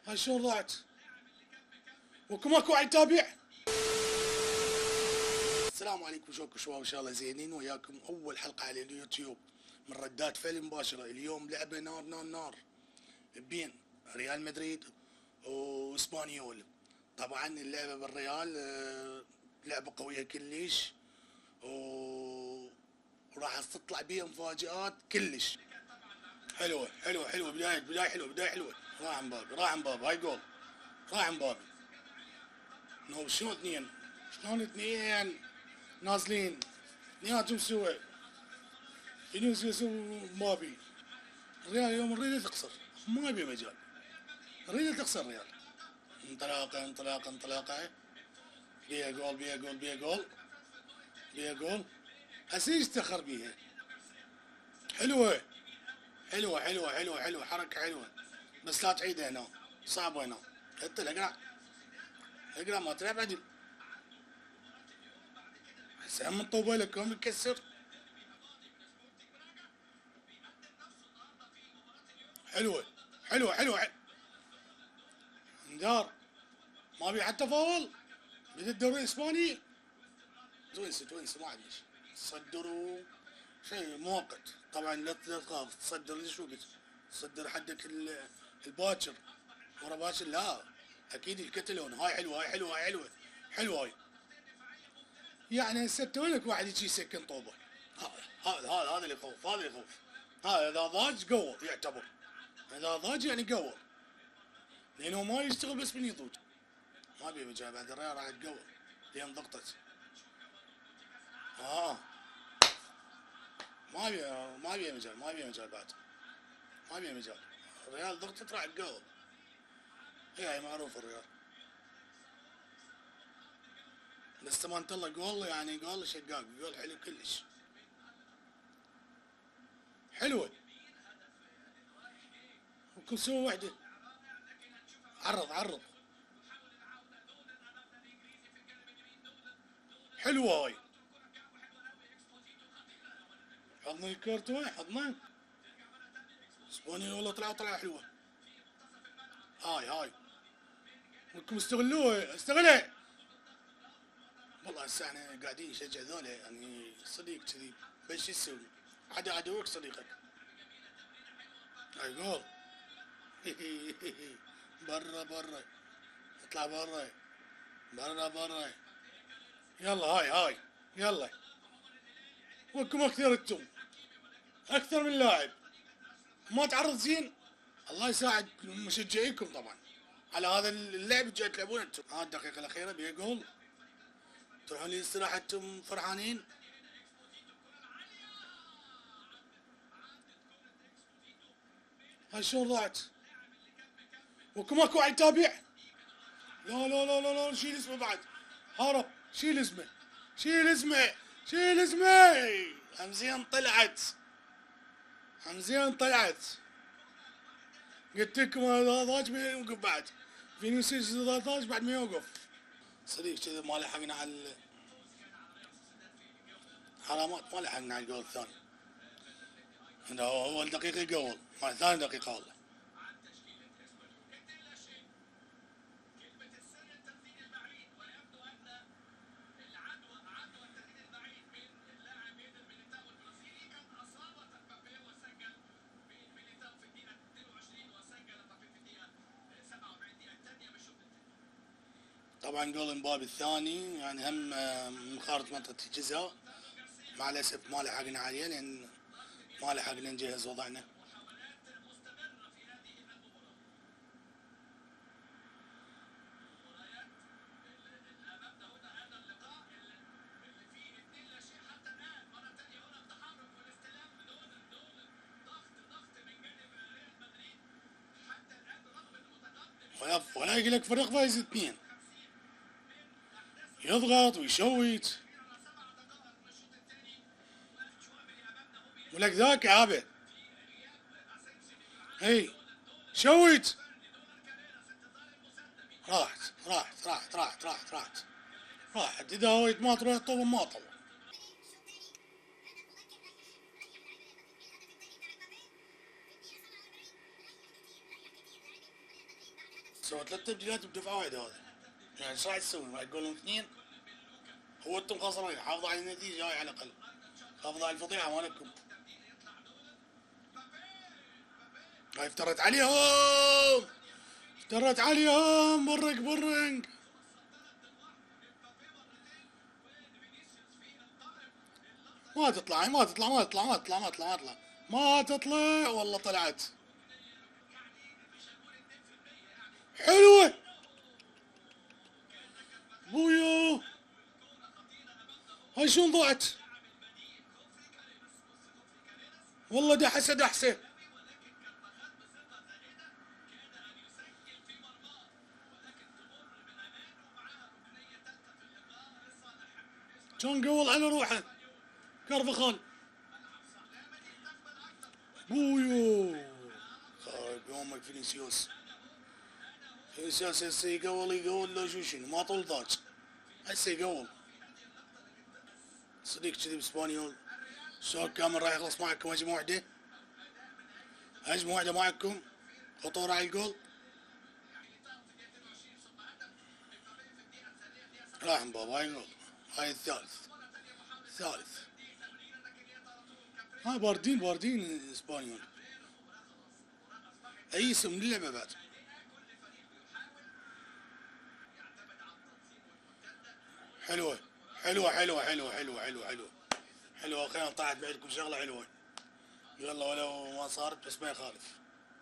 هاي شلون ضاعت؟ وكماكو واحد يتابع. السلام عليكم، شلونكم شباب؟ ان شاء الله زينين. وياكم اول حلقه على اليوتيوب من ردات فعل مباشره. اليوم لعبه نار نار نار بين ريال مدريد واسبانيول. طبعا اللعبه بالريال لعبه قويه كلش، وراح تطلع بيها مفاجآت كلش حلوه حلوه حلوه. بدايه حلوه، بدايه حلوه. راح مبابي، راح مبابي، هاي جول. راح مبابي. نو شلون اثنين؟ شلون اثنين نازلين اثنيناتهم سوا؟ فينيسيوس ومبابي. الريال اليوم نريد تخسر، ما يبي مجال. نريد تخسر الريال. انطلاقه انطلاقه انطلاقه. بيها جول بيها جول بيها جول بيها جول. هسه يستخر بيها. حلوه حلوه حلوه حلوه حلوه، حركه حلوه، بس لا تعيدها هنا، صعبه هنا. حتى اقرا اقرا ما تلعب عدل. هسه هم الطوبه لك هم يكسر. حلوه حلوه حلوه انذار. ما بي حتى فاول. بدأ الدوري الاسباني. توينسي ما عندش. صدروا شيء مؤقت. طبعا لا تخاف تصدر ليش وقت. تصدر حدك الباكر ورا باكر لا، اكيد الكتلون. هاي حلوه هاي حلوه هاي حلوه حلوه هاي. يعني هسه لك واحد يجي يسكن طوبه. هذا اللي يخوف، هذا اللي يخوف. هذا اذا ضاج قوض يعتبر. اذا ضاج يعني قوض، لانه ما يشتغل بس من يضوج. ما بي مجال بعد الريال راح تقوى لين ضغطت. ما بي مجال، ما بي مجال بعد. ما بي مجال. الريال ضغطت راح تقوى. هي معروف الريال. بس تبان الله جول، يعني جول شقاق، جول حلو كلش. حلوه. وكل سوى وحده. عرض. حلوه هاي. حضن الكورتوا، حضنه. اسبانيا والله طلعوا حلوه. هاي ودكم استغلوها، استغلها. والله هسه احنا قاعدين نشجع ذولا، يعني صديق كذي، بس شو تسوي؟ عدوك صديقك. هاي جول. برا اطلع برا. يلا هاي يلا. وكم اكثر انتم، اكثر من لاعب ما تعرض زين. الله يساعد مشجعيكم طبعا على هذا اللعب. جاي تلعبون انتم. الدقيقة الأخيرة بيها جول. تروحون للاستراحة انتم فرحانين. هاي شلون ضاعت؟ وكماكو واحد يتابع. لا شيل اسمه بعد. هرب. شيل اسمه. همزين طلعت. قلت لكم هذا ضاج ما يوقف بعد. فينيسيوس ضاج بعد ما يوقف. صديق كذا ما لحقنا على الحرامات، ما لحقنا على الجول الثاني. هذا هو الدقيقة يقول مع ثاني دقيقة والله. طبعا جول امبابي الثاني يعني هم من خارج منطقة الجزاء. مع الأسف ما لحقنا عليه، لأن ما لحقنا نجهز وضعنا. ولا يقول لك فريق فايز 2 يضغط ويشوت. ولك ذاك عابه. هي شوت. راحت اذا هو ما تروح الطوبه ما طول. سوى 3 تبديلات بدفعه واحده هذا، يعني ايش راح تسوي؟ راح تقول لهم اثنين؟ هو انتم خسرانين، حافظوا على النتيجه هاي على الاقل، حافظوا على الفضيحه مالكم. هاي افترت عليهم، افترت عليهم، برق. ما تطلع ما تطلع والله طلعت حلوة بويا. هاي شلون ضاعت؟ والله دحسة كان قول على روحه كرفخال بويو. خايب يومك فينيسيوس هسه يقول لو شنو ما طول ضاج، هسه يقول صديق كذي باسبانيول. الشوط كامل راح يخلص معكم هجمة واحدة، هجمة واحدة معكم، خطورة على الجول. راح مبابا هاي الجول، هاي الثالث. ها باردين اسبانيول، اي اسم للعبة بعد. حلوة اخيرا طلعت بعدكم شغلة حلوة. يلا ولو ما صارت بس ما يخالف.